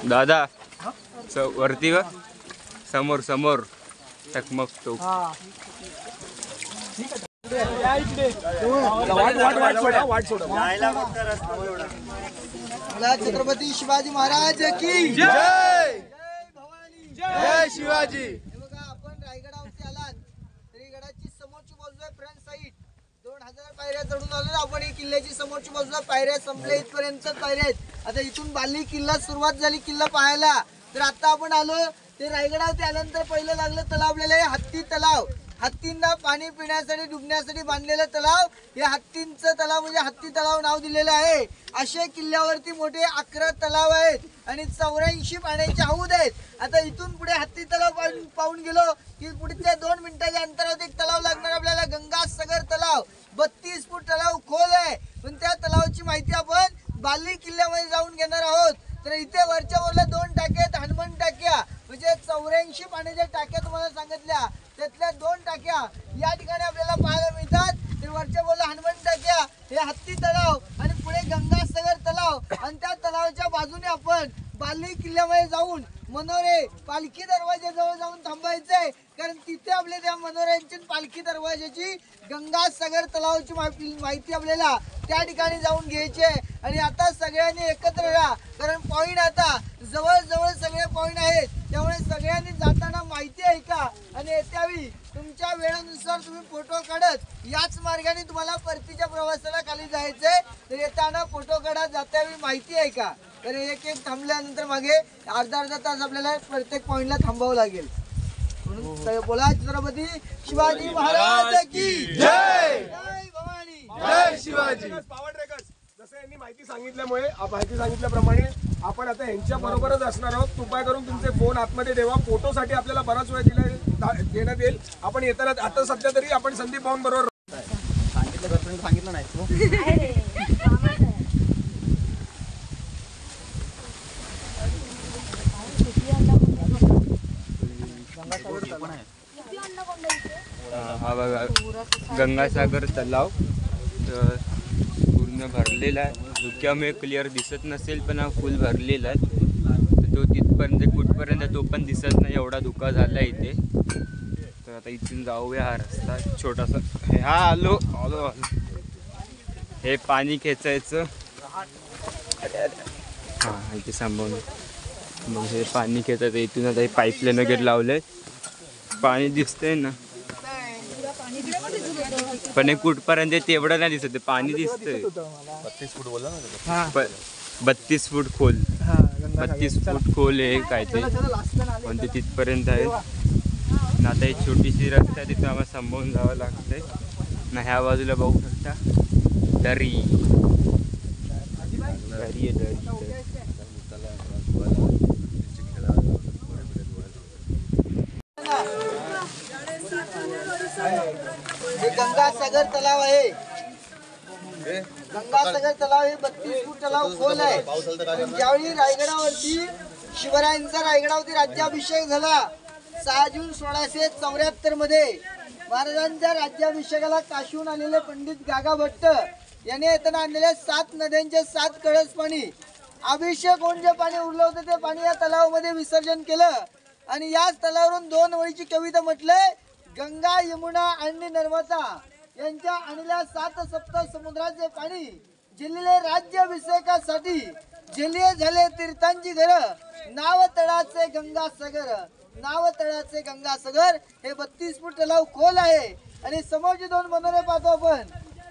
दादा वरती व समोर समोर टकमकतो. छत्रपती शिवाजी महाराज की जय. भवानी जय शिवाजी. बघा आपण रायगडावरती आलात तरी गडाची समोरची बाजू आहे फ्रंट साइड 2000 पायऱ्या चढून आलो आपण. ही किल्ल्याची समोरची बाजूला पायऱ्या संपल्या इथपर्यंत पायऱ्या आहेत. आता इथून बाली किल्ला सुरुवात झाली किल्ला पाहायला. तर आता आपण आलो ते रायगडावरती आल्यानंतर पहिलं लागलं तलाव आपल्याला आहे हत्ती तलाव. हत्तींना पाणी पिण्यासाठी डुबण्यासाठी बांधलेलं तलाव हे हत्तींचं तलाव म्हणजे हत्ती तलाव नाव दिलेलं आहे. अशा किल्ल्यावरती मोठे 11 तलाव आहेत आणि 84 पाण्याचे हौद आहेत. आता इथून पुढे हत्ती तलाव पाहून गेलो की पुढच्या 2 मिनिटाच्या अंतरावर एक तलाव लागणार आपल्याला गंगासागर तलाव. 32 फूट तलाव खोल आहे. पण त्या तलावाची माहिती आपण बाली किल्ल्यामध्ये जाऊन घेणार आहोत. तर इथे वरच्या वरला 2 टाक्या आहेत हनुमान टाक्या म्हणजे 84 पाण्याच्या टाक्या तुम्हाला सांगितल्या त्यातल्या 2 टाक्या या ठिकाणी आपल्याला पाहायला मिळतात. ते वरच्या वरला हनुमान टाक्या हे हत्ती तलाव आणि पुढे गंगासागर तलाव आणि त्या तलावाच्या बाजूने आपण बाली किल्ल्यामध्ये जाऊन मनोरे पालखी दरवाजाजवळ जाऊन थांबायचंय. कारण तिथे आपल्या त्या मनोऱ्यांची पालखी दरवाजाची गंगासागर तलावाची माहिती आपल्याला त्या ठिकाणी जाऊन घ्यायची आहे. आणि आता सगळ्यांनी एकत्र राहा कारण पॉईंट आता जवळ जवळ सगळे पॉईंट आहेत. त्यामुळे सगळ्यांनी जाताना माहिती आहे का आणि येत्यावेळी तुमच्या वेळेनुसार तुम्ही फोटो काढत याच मार्गाने तुम्हाला परतीच्या प्रवासाला खाली जायचंय. तर येताना फोटो काढत जात्यावेळी माहिती आहे का. तर एक एक थांबल्यानंतर मागे अर्धा तास आपल्याला प्रत्येक पॉईंटला थांबावं लागेल. म्हणून बोला छत्रपती शिवाजी महाराज की जय. जय भवानी जय शिवाजी. जसं यांनी माहिती सांगितल्याप्रमाणे आपण आता यांच्या बरोबरच असणार आहोत. कृपया करून तुमचे फोन आतमध्ये ठेवा. फोटोसाठी आपल्याला बराच वेळ देण्यात येईल. आपण येताना आता सध्या तरी आपण संदीप भाऊन बरोबर सांगितलं नाही हा बघा गंगासागर तलाव तर पूर्ण भरलेला आहे. धुक्यामुळे क्लिअर दिसत नसेल पण हा फुल भरलेला आहे. तो तिथपर्यंत कुठपर्यंत तो पण दिसत नाही एवढा धुका झाला इथे. तर आता इथून जाऊया. हा रस्ता छोटासा हा आलो आलो आलो. हे पाणी खेचायचं हां इथे सांभाळून मग हे पाणी खेचायचं. इथून आता हे पाईपलाईन वगैरे लावलंय पाणी दिसतंय ना पण हे कुठपर्यंत तेवढं नाही दिसत पाणी दिसतंय. 32 फूट बोलला ना. 32 फूट खोल 32 फूट खोल आहे काय ते पण ते तिथपर्यंत आहे. आता एक छोटीशी रस्ता आहे तिथं आम्हाला सांभाळून जावं लागतंय ना. ह्या बाजूला बघू शकता दरी दरी आहे दरी. हे गंगासागर तलाव आहे. गंगासागर तलाव हे 32 फूट तलाव खोल आहे. ज्यावेळी रायगडावरती शिवरायांचा रायगडावरती राज्याभिषेक झाला 6 जून 1674 मध्ये महाराजांच्या राज्याभिषेकाला काशीहून आलेले पंडित गागा भट्ट यांनी येताना आणलेल्या 7 नद्यांचे 7 कळस पाणी अभिषेक होऊन जे पाणी उरलं होतं ते पाणी या तलावामध्ये विसर्जन केलं. आणि याच तलावावरून 2 ओळीची कविता म्हटलंय गंगा यमुना आणि नर्मदा यांच्या आणलेल्या 7 सप्त समुद्राचे पाणी जिल्हे राज्याभिषेकासाठी जिल्हे झाले तीर्थांची घर नाव तळाचे गंगासागर नाव तळाचे गंगासागर. हे 32 फूट तलाव खोल आहे. आणि समोरचे 2 मनोरे पाहतो आपण.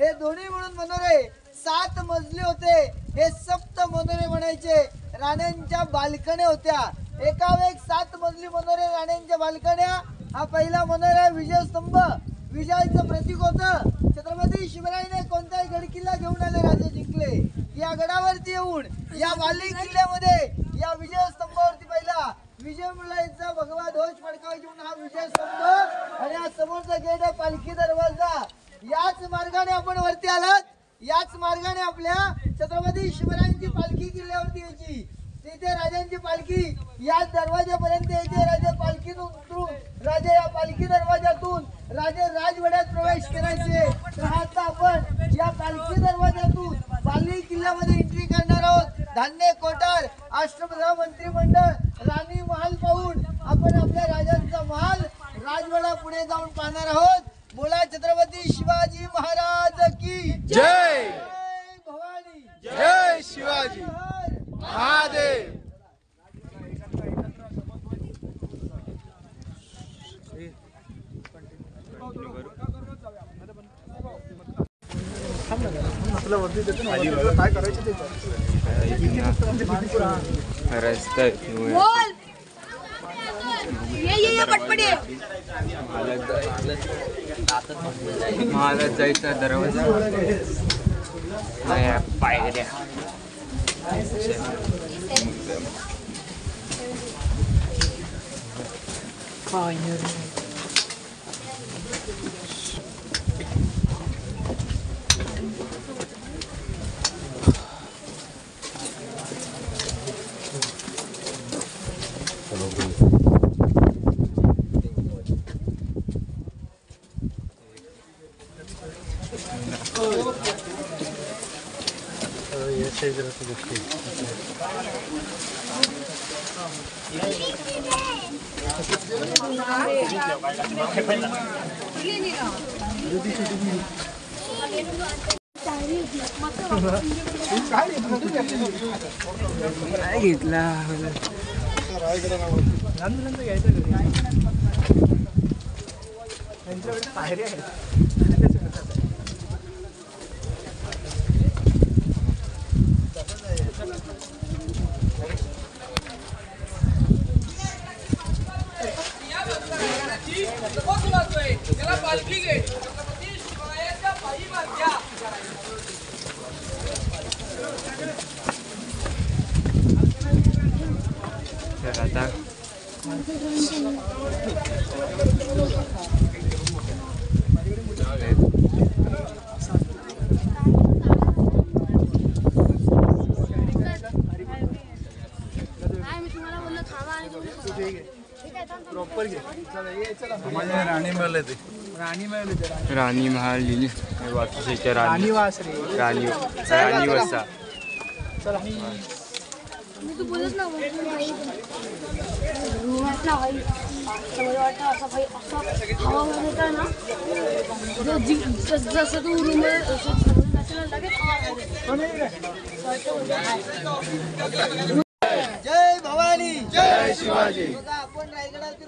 हे दोन्ही मिळून मनोरे 7 मजली होते. हे सप्त मनोरे म्हणायचे. राण्यांच्या बाल्कन्या होत्या. एकावेळेक 7 मजली मनोरे राण्यांच्या बाल्कन्या. हा पहिला मनोरा विजयस्तंभ विजयाचं प्रतीक होतं. छत्रपती शिवरायाने कोणताही गडकिल्ला घेऊन आले राजे जिंकले. या गडावरती येऊन या बाली किल्ल्यामध्ये या विजयस्तंभावरती पहिला विजय मुलाचा भगवा ध्वज फडकावायचे म्हणून हा विजयस्तंभ आणि हा समोरचा गेट आहे पालखी दरवाजा. याच मार्गाने आपण वरती आलात. याच मार्गाने आपल्या छत्रपती शिवरायांची पालखी किल्ल्यावरती यायची. तिथे राजांची पालखी या दरवाजापर्यंत यायचे. राजे पालखीतून उतरून राजे या पालखी दरवाजातून राजे राजवाड्यात प्रवेश करायचे. तर आता आपण या पालखी दरवाजातून धान्य कोठार अष्टप्रधान मंत्रिमंडळ राणी महाल पाहून आपण आपल्या राजांचा महाल राजवाडा पुढे जाऊन पाहणार आहोत. बोला छत्रपती शिवाजी महाराज की जय. जय भवानी. जय शिवाजी महादेव. रस्ता आहे बोल ये पटपट ये. मला जायचा दरवाजा नाही, पायऱ्या घेतला. तर आता राणी महाल लिहिली वाटूच्या राणी राणी वसा. मी तू बोलत ना रूमात ना भाई समज वाटतं असं भाई असं हवामान येतं ना जसं तू रूम जय भवानी. जय शिवाजी. बघा आपण रायगडावरती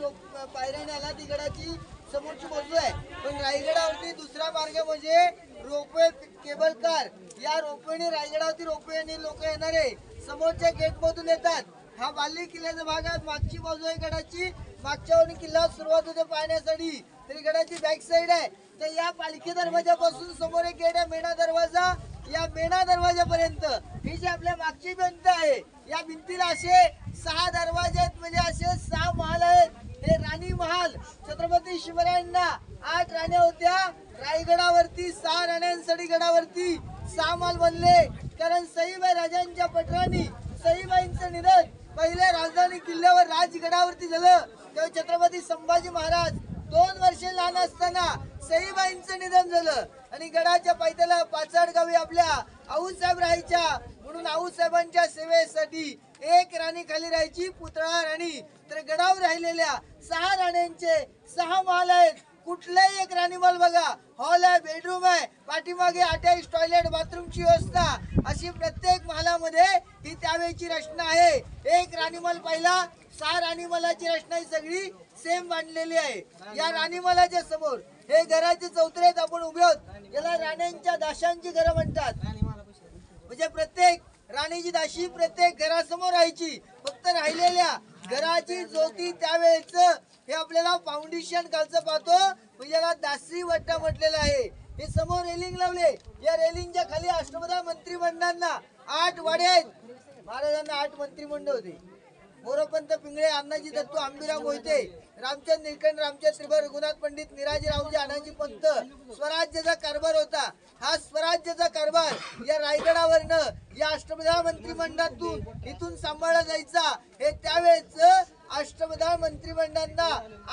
पायऱ्याने आला ती गडाची समोरची बाजू आहे, पण रायगडावरती दुसरा मार्ग म्हणजे रोपवे केबल कार. या रोपवेने रायगडावरती रोपवेने लोक येणारे समोरच्या गेट मधून येतात. हा बाली किल्ल्याचा भाग आहे. मागची बाजू आहे गडाची, मागच्यावरून किल्ला सुरुवात होते पाहण्यासाठी. तरी गडाची बॅक साइड आहे. तर या पालखी दरवाजापासून समोर एक गेट आहे मेणा दरवाजा. या मेणा दरवाजापर्यंत ही जी आपल्या मागची भिंत आहे, या भिंतीला असे 6 दरवाजे आहेत, म्हणजे असे 6 महाल आहेत. हे राणी महाल. छत्रपती शिवरायांना 8 राण्या होत्या रायगडावरती. 6 राण्यांसाठी गडावरती 6 महाल बनले. कारण सईबाई राजांच्या पटराणी सईबाईंचं निधन पहिल्या राजधानी किल्ल्यावर राजगडावरती झालं. तेव्हा छत्रपती संभाजी महाराज 2 वर्षे लहान असताना सईबाईंचं निधन झालं आणि गडाच्या पायथ्याला पाचाड गावी आपल्या आऊसाहेब राहायच्या. म्हणून आऊसाहेबांच्या सेवेसाठी एक राणी खाली राहायची, पुतळा राणी. तर गडावर राहिलेल्या 6 राण्यांचे 6 महाल आहेत. कुठलाही एक राणी महाल बघा, हॉल आहे, बेडरूम आहे, पाठीमागे अटॅच टॉयलेट बाथरूमची व्यवस्था. अशी प्रत्येक महालामध्ये ही त्यावेळची रचना आहे. एक राणी महाल पाहिला, 6 राणी महालाची रचना ही सगळी सेम बांधलेली आहे. या राणी महालाच्या समोर हे घराचे चौथरेत आपण उभे आहोत. याला राण्यांच्या दाशांची घरं म्हणतात. म्हणजे प्रत्येक राणीची दाशी प्रत्येक घरासमोर राहायची. फक्त राहिलेल्या घराची ज्योती त्यावेळेच हे आपल्याला फाउंडेशन खालचं पाहतो, म्हणजे याला दासी वट्टा म्हटलेलं आहे. हे समोर रेलिंग लावले. या रेलिंगच्या खाली अष्टप्रधान मंत्रिमंडळांना 8 वाडे आहेत. महाराजांना 8 मंत्रिमंडळ होते. मोरोपंत पिंगळे, अण्णाजी दत्तू, आंबीराव मोहिते, रामचंद्र निळकंठ, रामचंद्र त्रिभर, रघुनाथ पंडित, निराजी रावजी, अनाजी पंत. स्वराज्याचा कारभार होता. हा स्वराज्याचा कारभार या रायगडावरनं या अष्टप्रधान मंत्रिमंडळातून इथून सांभाळला जायचा. हे त्यावेळेच अष्टप्रधान मंत्रिमंडळांना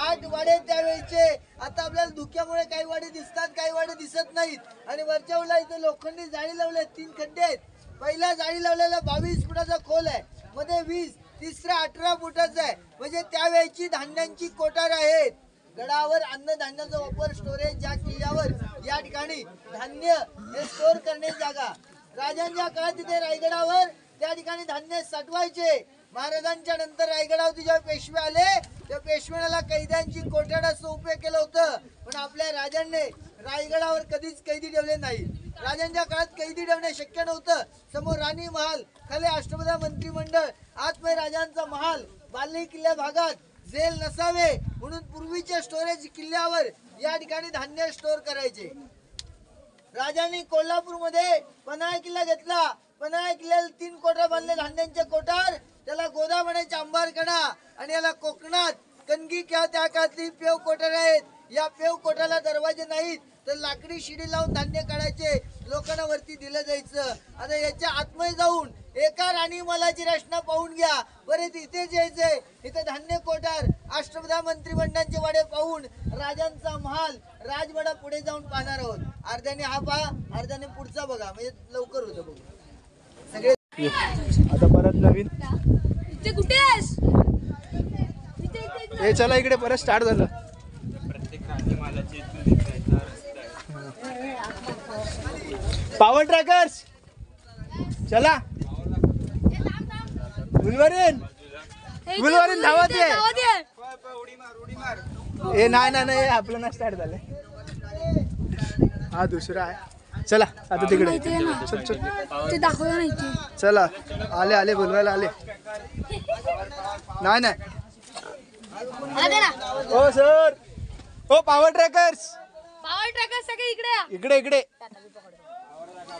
8 वाडे त्यावेळेचे. आता आपल्याला धुक्यामुळे काही वाडे दिसतात, काही वाडे दिसत नाहीत. आणि वरच्या उला इथे लोखंडी जाळी लावले, 3 खड्डे आहेत. पहिला जाळी लावलेला 22 फुटाचा खोल आहे, मध्ये 20, तिसरा 18 फुटाचा आहे. म्हणजे त्यावेळेची धान्यांची कोठार आहेत. गडावर अन्नधान्याचा वापर, स्टोरेज, ज्या किल्ल्यावर या ठिकाणी धान्य हे स्टोर करण्याची जागा. राजांच्या काळात तिथे रायगडावर त्या ठिकाणी धान्य साठवायचे. महाराजांच्या नंतर रायगडावरती जेव्हा पेशवे आले त्या पेशव्याला कैद्यांची कोठड असं उपयोग केलं होतं. पण आपल्या राजांनी रायगडावर कधीच कैदी ठेवले नाही. राजांच्या काळात कैदी ठेवणे शक्य नव्हतं. समोर राणी महाल, खाली अष्टपदा मंत्रिमंडळ, आतमध्ये राजांचा महाल. बालेकिल्ला किल्ल्या भागात जेल नसावे म्हणून पूर्वीच्या स्टोरेज किल्ल्यावर या ठिकाणी धान्य स्टोर करायचे. राजांनी कोल्हापूरमध्ये पन्हाळा किल्ला घेतला. पन्हाळा किल्ल्याला 3 कोठार बांधले, धान्यांचे कोठार. त्याला गोदा म्हणायचे, अंबारकडा. आणि याला कोकणात कणगी किंवा त्या काळातली पेव कोठार आहेत. या पेव कोठाला दरवाजे नाहीत, तर लाकडी शिडी लावून धान्य काढायचे, लोकांना वरती दिलं जायचं. आता याच्या आतमध्ये जाऊन एका राणी महालाची रचना पाहून घ्या. परत इथेच यायचंय, इथे धान्य कोठार, अष्टपदा मंत्रिमंडळांचे वाडे पाहून राजांचा महाल, राजवाडा पुढे जाऊन पाहणार आहोत. अर्ध्याने हा पहा, अर्ध्याने पुढचा बघा, म्हणजे लवकर होतं बघू सगळे. आता परत नवीन इथे कुठे आहेस? हे चला इकडे परत स्टार्ट झालं. प्रत्येक राणी मालाची इथून जायचा रस्ता आहे. पॉवर ट्रॅकर्स चला. गुलवरीन धावत आहे. ए नाही नाही नाही, आपलं ना स्टार्ट झालंय. हा दुसरा आहे. चला आता तिकडे चल चल. ते दाखवलं नाही ते. चला आले आले बोलवायला आले. नाही नाही हो सर. हो पॉवर ट्रॅकर्स पॉवर ट्रॅकर सगळे इकडे या. इकडे इकडे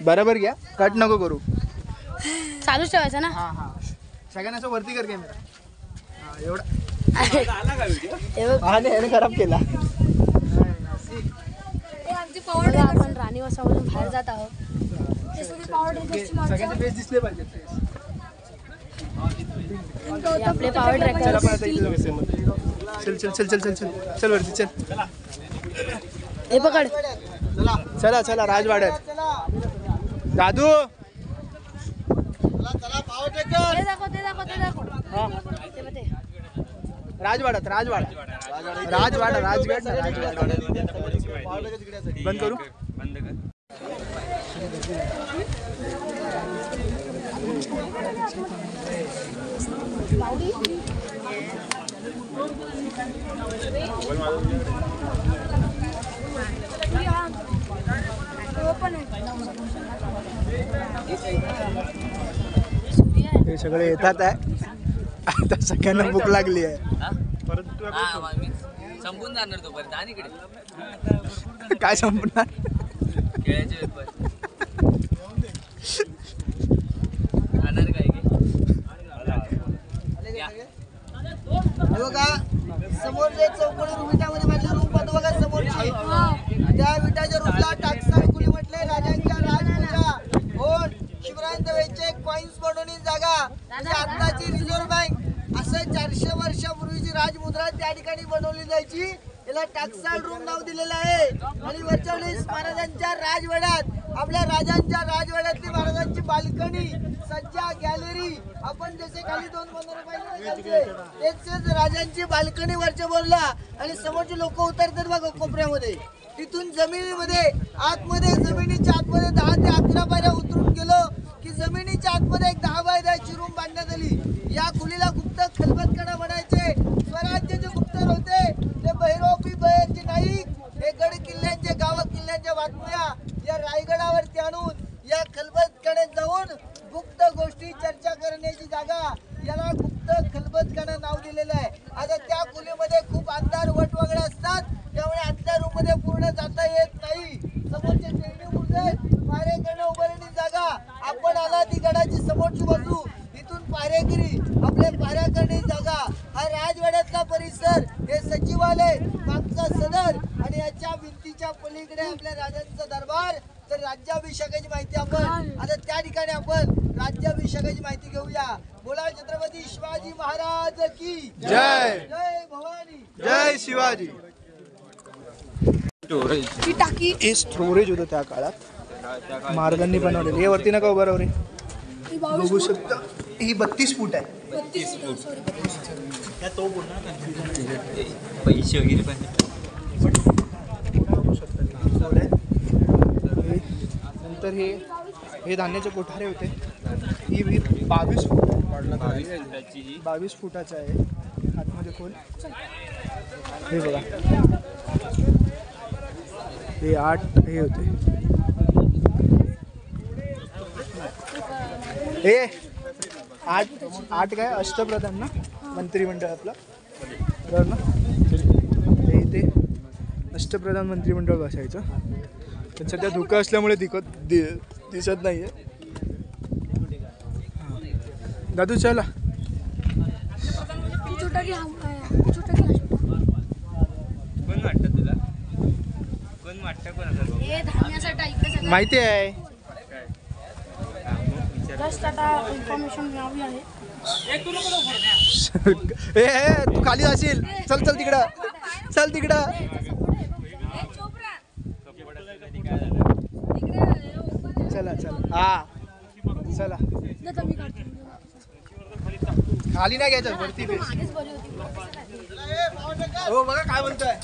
बरोबर घ्या, कट नको करू. चालूच ठेवायचं ना. हा हा सगळ्यांना असं वरती कर कॅमेरा. हा एवढा हा नाही याने खराब केला. आपण राणी वसामधून बाहेर जात आहोत. हे सगळे पॉवर ट्रॅकरची माणसं. सगळ्यांचे फेस दिसले पाहिजे. हे आपले पॉवर चला ट्रॅकर. परत इकडे. चल चल चल चल चल चल चल वरती चल. हे पकड. चला चला राजवाड्यात. दादू चला पावर ट्रॅकर. ते दाखव ते दाखव ते दाखव. ते बघ ते. राजवाड्यात राजवाडा राजवाडा राजगड ना राजवाडा. बंद करू. बंद कर. हे सगळे येतात आहे. आता सगळ्यांना भूक लागली आहे. संपून जाणार तोपर्यंत. आणि इकडे काय संपणार. खेळायचे पेपर खाणार काय की हे बघा समोर जे चौकोनी विटामध्ये बांधलेलं रूम पाहतो बघा समोरची. त्या विटाच्या रूमला टाकसा कुली म्हटले. राजांच्या राजपूजा होऊन शिवरायांच्या वेळचे कॉइन्स बनवण्याची जागा, म्हणजे आताची रिझर्व्ह बँक. असं 400 वर्षापूर्वीची राजमुद्रा त्या ठिकाणी बनवली जायची. याला टाकसाळ रूम नाव दिलेलं आहे. आणि वरच्या वेळेस महाराजांच्या राजवाड्यात, आपल्या राजांच्या राजवाड्यातली महाराजांची बाल्कनी, सज्जा, गॅलरी, आपण जसे खाली 2 मनोरे पाहिले तेच राजांची बाल्कनी वरच्या बोलला. आणि समोरचे लोक उतरतात बघा कोपऱ्यामध्ये. तिथून जमिनीमध्ये आतमध्ये, जमिनीच्या आतमध्ये 10 ते 11 पायऱ्या उतरून गेलो की जमिनीच्या आतमध्ये एक 10 बाय 10 ची रूम बांधण्यात आली. या खोलीला गुप्त खलबतकडा म्हणायचे. स्वराज्याचे गुप्तर होते ते भैरवपी बयरजी नाईक. हे गड किल्ल्यांचे, गाव किल्ल्यांच्या बातम्या या रायगडावरती आणून या खलबतकडे जाऊन गुप्त गोष्टी चर्चा करण्याची जागा, याला गुप्त खलबतखाना नाव दिलेलं आहे. आता त्या खोलीमध्ये खूप अंधार वटवगळे असतात, त्यामुळे आतल्या रूम मध्ये पूर्ण जाता येत नाही. समोरचे टेरडी मुर्दे पायऱ्याकडे उभारण्याची जागा. आपण आला ती गडाची समोरची बाजू, इथून पायऱ्यागिरी, आपले पायऱ्या करण्याची जागा. हा राजवाड्यातला परिसर, हे सचिवालय, मागचा सदर, आणि याच्या भिंतीच्या पलीकडे आपल्या राजांचा दरबार. तर राज्याभिषेकाची माहिती आपण आता त्या ठिकाणी आपण राज्याभिषेकाची माहिती घेऊया. बोला छत्रपती शिवाजी महाराज की जय. जय भवानी. जय शिवाजी. ती टाकी. हे स्टोरेज होतं त्या काळात महाराजांनी बनवलेलं. हे वरती नका उभं राहू रे. बघू शकता ही 32 फूट आहे. पैसे वगैरे पण बघू शकता नंतर हे धान्याचे कोठारे होते. ही विहीर 22 फूट आहे. 22 फुटाचं आहे आतमध्ये खोल. हे बघा हे 8 हे होते. हे 8 काय अष्टप्रधान ना मंत्रिमंडळ आपलं बरोबर ना. हे इथे अष्टप्रधान मंत्रिमंडळ बसायचं. पण सध्या धुकं असल्यामुळे दिसत नाहीये. दादू चला कोण वाटतं तुला? कोण वाटतं कोणाला? माहिती आहे. इन्फॉर्मेशन मिळावी आहे. ए तू खाली जाशील. चल तिकडं. चला हा चला. खाली नाही घ्यायचं वरती बेस. हो बघा काय म्हणतोय.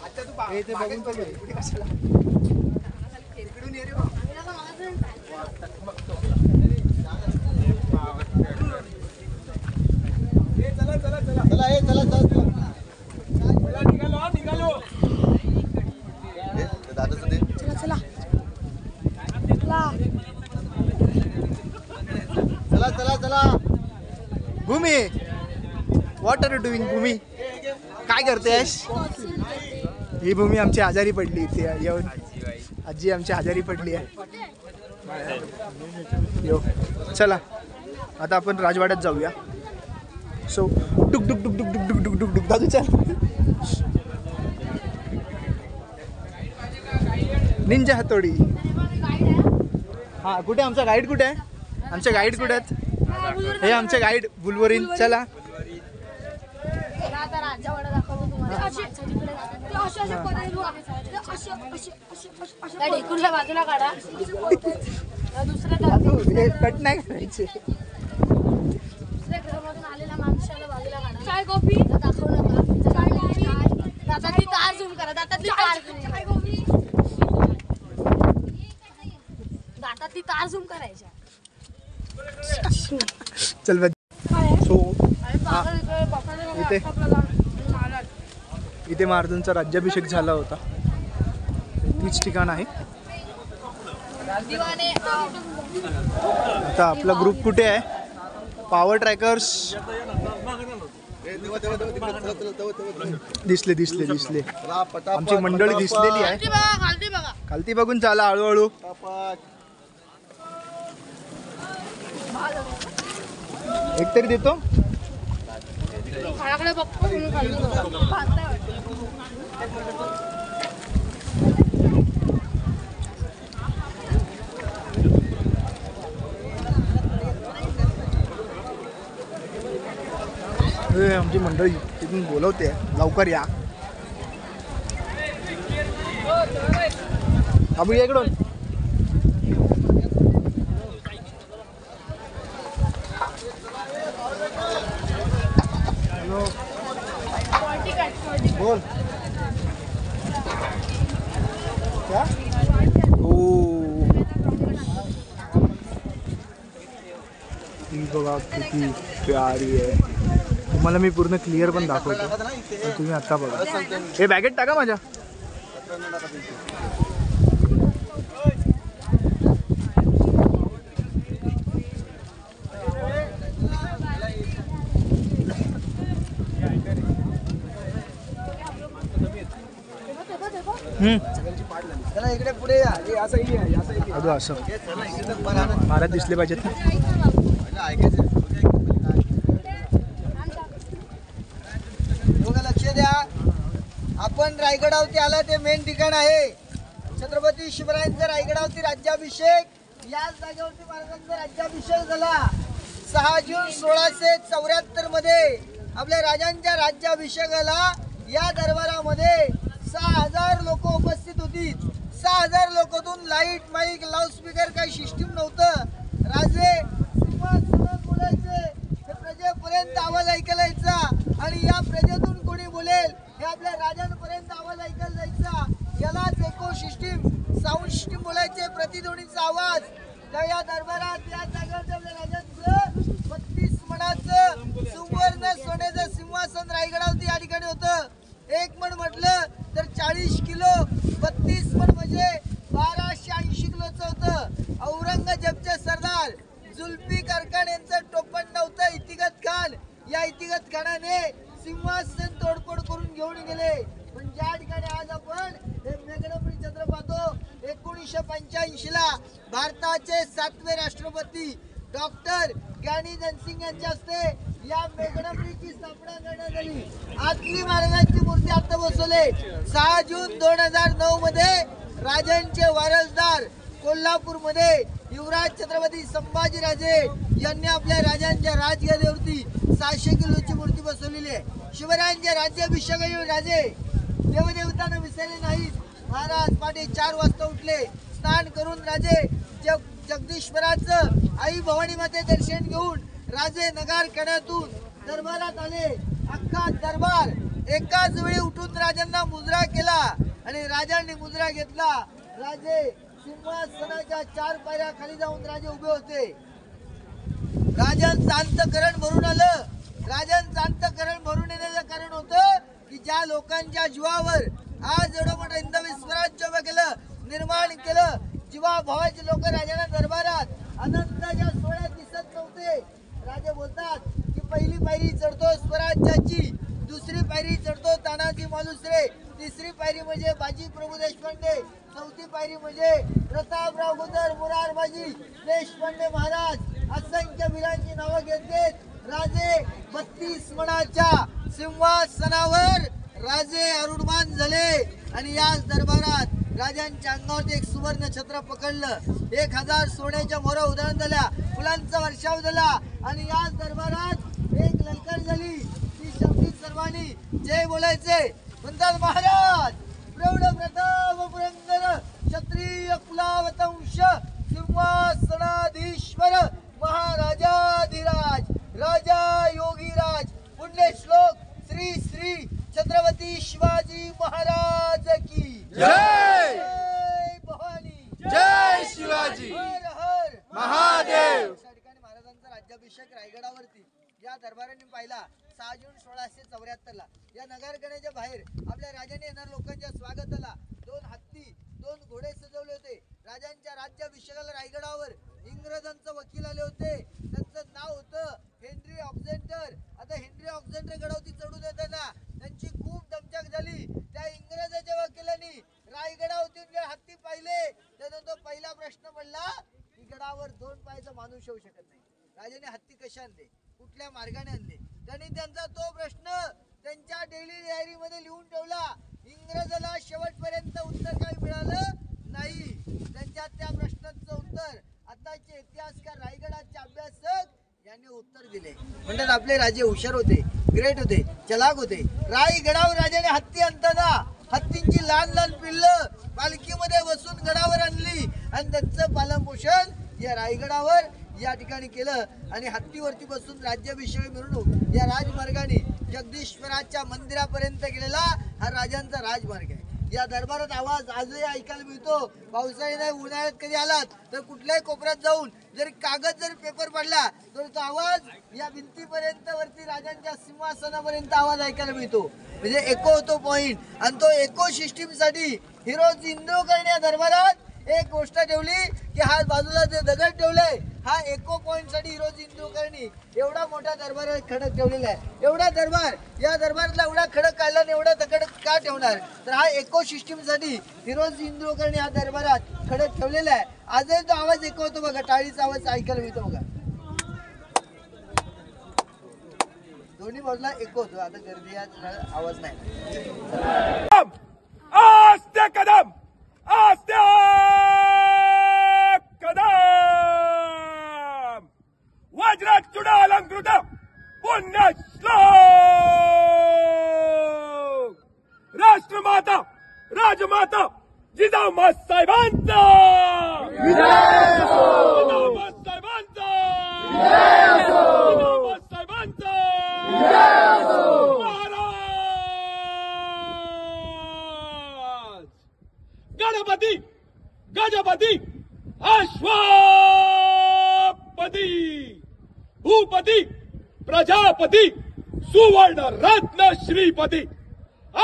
आता तू ते बघून तर घे. इकडे कशाला इकडून ये रे बा. चला भूमी व्हॉट आर यू डुईंग भूमी काय करतेस. ही भूमी आमची आजारी पडली इथे येऊन. आजी आमची आजारी पडली आहे. यो चला आता आपण राजवाड्यात जाऊया. सो डुक डुक डुक डुक डुक डुक डुक डुक डुक दादू चल. निंजा हातोडी. हा कुठे आमचा गाईड कुठे आहे. आमचे गाईड कुठे आहेत. हे आमचे गाईड बुलवरीन. चला बाजूला काढा. कट नाही करायचे. आलेल्या माणसाला बाजूला काढा. चाय कॉफी दाखव नका. दातातली तार झूम करा. दातातली तार झूम करायच्या. चल सो इथे महाराजांचा राज्याभिषेक झाला होता. तीच ठिकाण आहे. आता आपला ग्रुप कुठे आहे. पॉवर ट्रॅकर्स दिसले. आमची मंडळी दिसलेली आहे. खालती बघून चाला हळूहळू. एक तरी देतो. आमची मंडळी तिथून बोलवते लवकर या. अबू इकडून. हॅलो बोल क्या. बघा किती प्यारी आहे. तुम्हाला मी पूर्ण क्लिअर पण दाखवतो. तुम्ही आता बघा. हे बॅगेट टाका माझ्या. चला इकडे पुढे या. असं महाराज दिसले पाहिजेत ना. लक्ष द्या. आपण रायगडावरती आला ते मेन ठिकाण आहे. छत्रपती शिवरायांचा रायगडावरती राज्याभिषेक. याच जागेवरती महाराजांचा राज्याभिषेक झाला 6 जून 1674 मध्ये. आपल्या राजांच्या राज्याभिषेकाला या दरबारामध्ये 6000 लोक उपस्थित होती. 6000 लोकांतून लाईट माईक लाऊडस्पीकर काही सिस्टीम नव्हतं. राजे आवाज या दरबारात या जागेवर राजांचं 32 मणाचं सुवर्ण सोन्याचं सिंहासन रायगडावरती या ठिकाणी होतं. एक मण म्हटलं तर 40 किलो, 32 मण म्हणजे 1280 किलोचं होतं. औरंगजेबचे सरदार जुल्फिकार खान यांचं टोपण नव्हतं इतिगत खान. या इतिगत खानाने सिंहासन तोडफोड करून घेऊन गेले. पण ज्या ठिकाणी आज आपण हे मेघडंबरी चित्र पाहतो 1985 ला भारताचे 7वे राष्ट्रपती डॉक्टर ज्ञानी धनसिंग यांच्या हस्ते या मेघडंबरीची स्थापना करण्यात आली. आतली महाराजांची मूर्ती आता बसवले. 6 जून 2009 मध्ये राजांचे वारसदार कोल्हापूर मध्ये युवराज छत्रपती संभाजीराजे यांनी आपल्या राजांच्या राजगद्दीवरती 600 किलोची मूर्ती बसवलेली आहे. शिवरायांचे राज्याभिषेकाचे राजे देवदेवतांना विसरले नाहीत. महाराज पहाटे 4 वाजता उठले, स्नान करून राजे जगदीश्वराचं आई भवानी माते दर्शन घेऊन राजे नगार कण्यातून दरबारात आले. अख्खा दरबार एकाच वेळी उठून राजांना मुजरा केला आणि राजांनी मुजरा घेतला. राजे सिंहासनाच्या 4 पायऱ्या खाली जाऊन राजे उभे होते. राजांचं अंतःकरण भरून आलं. राजांचं अंतःकरण भरून येण्याचं कारण होतं की ज्या लोकांच्या जीवावर आज एवढं मोठं हिंदवी स्वराज्य उभं केलं, निर्माण केलं, जीवाभावाचे लोक राजांना दरबारात आनंदाच्या सोहळ्यात दिसत नव्हते. राजे बोलतात की पहिली पायरी चढतो स्वराज्याची, दुसरी पायरी चढतो तानाजी मालुसरे, तिसरी पायरी म्हणजे बाजी प्रभू देशपांडे, चौथी पायरी म्हणजे प्रतापराव गुजर, मुरारबाजी देशपांडे महाराज. असंख्य वीरांची नावं घेत राजे 32 मणाच्या सिंहासनावर राजे आरूढमान झाले. आणि याच दरबारात राजांच्या अंगावरती एक सुवर्ण छत्र पकडलं. 1000 सोन्याच्या मोहरा उधळण झाल्या, फुलांचा वर्षाव झाला आणि याच दरबारात एक ललकार झाली. ती शब्दीत सर्वांनी जय बोलायचे. म्हणतात महाराज प्रौढ प्रताप पुरंदर क्षत्रिय कुलावतंश सिंहासनाधीश्वर महाराजाधिराज राजा योगीराज पुण्यश्लोक श्री श्री छत्रपती शिवाजी महाराज की जय. जय भवानी, जय शिवाजी, हर हर महादेव. अशा ठिकाणी महाराजांचा राज्याभिषेक रायगडावरती या दरबारांनी पाहिला 6 जून 1674 ला. या नगरगणाच्या बाहेर आपल्या राजाने येणाऱ्या लोकांच्या स्वागताला 2 हत्ती 2 घोडे सजवले होते. राजांच्या राज्याभिषेकाला रायगडावर इंग्रजांचे वकील आले होते. त्यांचं नाव होतं हेनरी ऑक्झेंडर. आता हेनरी ऑक्झेंडर गडावरती चढून येताना त्यांची खूप दमछाक झाली. त्या इंग्रजाच्या वकिलांनी रायगडावरती हत्ती पाहिले. त्यानंतर तो पहिला प्रश्न पडला की गडावर 2 पायाचा माणूस येऊ शकत नाही. राजाने हत्ती कशा आणले, कुठल्या मार्गाने आणले. त्यांनी त्यांचा तो प्रश्न त्यांच्या डेली डायरी मध्ये लिहून ठेवला. इंग्रजाला शेवटपर्यंत उत्तर काही मिळालं नाही. त्यांच्या त्या प्रश्नाचं उत्तर आताचे इतिहासकार रायगडाचे अभ्यासक यांनी उत्तर दिले. म्हणतात आपले राजे हुशार होते, ग्रेट होते, चलाक होते. रायगडावर राजाने हत्ती आणताना हत्तींची लहान लहान पिल्लं पालखीमध्ये बसून गडावर आणली आणि त्यांचं पालनपोषण या रायगडावर या ठिकाणी केलं. आणि हत्तीवरती बसून राज्याभिषेक मिरवणूक या राजमार्गाने जगदीश्वराच्या मंदिरापर्यंत गेलेला हा राजांचा राजमार्ग आहे. या दरबारात आवाज आजही ऐकायला मिळतो. पावसाळी नाही उन्हाळ्यात कधी आलात तर कुठल्याही कोपऱ्यात जाऊन जरी कागद जरी पेपर पडला तर तो आवाज या भिंतीपर्यंत वरती राजांच्या सिंहासनापर्यंत आवाज ऐकायला मिळतो. म्हणजे एको होतो पॉइंट. आणि तो एको सिस्टीम साठी हिरोज इंद्रोकरने या दरबारात एक गोष्ट ठेवली की हा बाजूला जे दगड ठेवलाय हा एको पॉइंट साठी हिरोज इंद्रोकरनी एवढा मोठा दरबार खडक ठेवलेला आहे. एवढा दरबार या दरबारातला एवढा खडक काढला आणि एवढा दगड का ठेवणार तर हा एको सिस्टीम साठी हिरोज इंद्रोकरनी या दरबारात खडक ठेवलेला आहे. आजही तो आवाज एको होतो बघा, टाळीचा आवाज ऐकायला मिळतो बघा. दोन्ही बाजूला एको होतो. आता गर्दी आवाज नाही. आस्ते कदम, आस्ते कदम, वज्र चुडा अलंकृत पुण्य श्लोक राष्ट्रमाता राजमाता जिजाऊ साहेबांचा जिजाऊ साहेबांचा जिजाऊ साहेबांचा महाराज गणपती गजपती अश्व भूपती प्रजापती सुवर्ण रत्न श्रीपती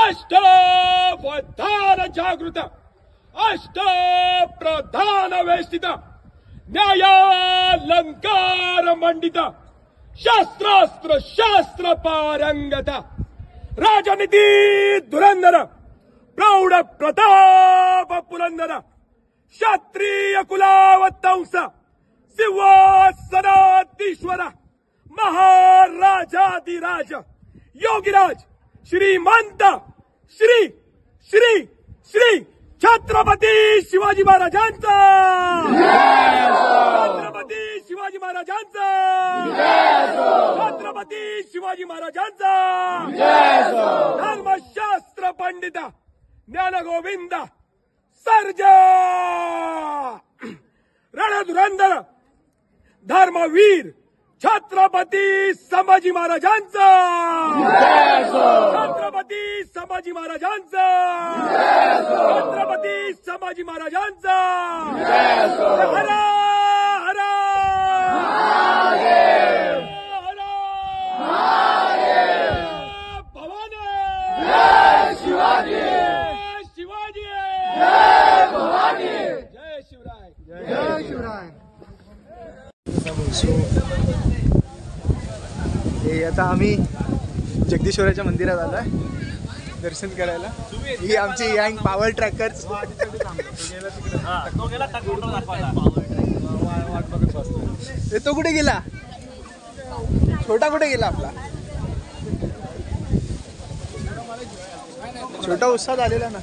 अष्टवधान जागृत अष्ट प्रधान वेष्टित न्यायालंकार मंडित शस्त्रास्त्र शास्त्र पारंगत राजनीती धुरंधर प्रौढ प्रताप पुरंदर क्षत्रिय कुलावतंस सिंहासनाधीश्वर महाराजाधिराज योगीराज श्रीमंत श्री श्री श्री छत्रपती शिवाजी महाराजांचा छत्रपती शिवाजी महाराजांचा छत्रपती शिवाजी महाराजांचा धर्मशास्त्र पंडित ज्ञानगोविंद सर्जा रणधुरंधर धर्मवीर छत्रपती संभाजी महाराजांचा छत्रपती संभाजी महाराजांचा छत्रपती संभाजी महाराजांचा हर हर भवानी शिवाजी शिवाजी जय शिवराय जय शिवराय. हे आता आम्ही जगदीश्वराच्या मंदिरात आलोय दर्शन करायला. ही आमची यंग पॉवर ट्रॅकर्स. तो कुठे गेला? छोटा कुठे गेला आपला? छोटा उत्साह आलेला ना.